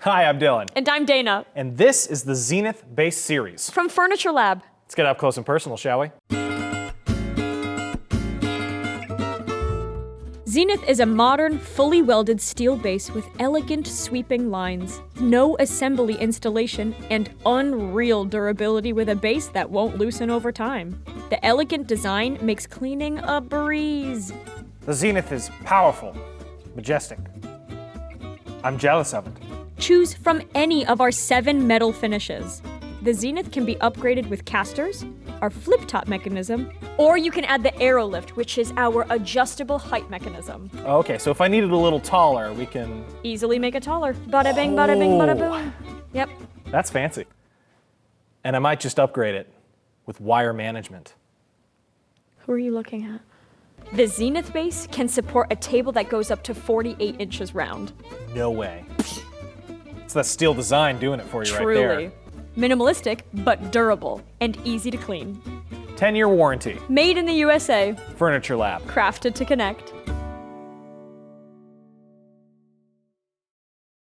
Hi, I'm Dylan. And I'm Dana. And this is the Zenith base series. From FurnitureLab. Let's get up close and personal, shall we? Zenith is a modern, fully welded steel base with elegant sweeping lines, no assembly installation, and unreal durability with a base that won't loosen over time. The elegant design makes cleaning a breeze. The Zenith is powerful, majestic. I'm jealous of it. Choose from any of our 7 metal finishes. The Zenith can be upgraded with casters, our FlipTop mechanism, or you can add the AeroLift, which is our adjustable height mechanism. Okay, so if I need it a little taller, we can... Easily make it taller. Bada bing, bada bing, bada boom. Yep. That's fancy. And I might just upgrade it with wire management. Who are you looking at? The Zenith base can support a table that goes up to 48 inches round. No way. It's that steel design doing it for you right there. Truly. Minimalistic, but durable, and easy to clean. 10-year warranty. Made in the USA. FurnitureLab. Crafted to connect.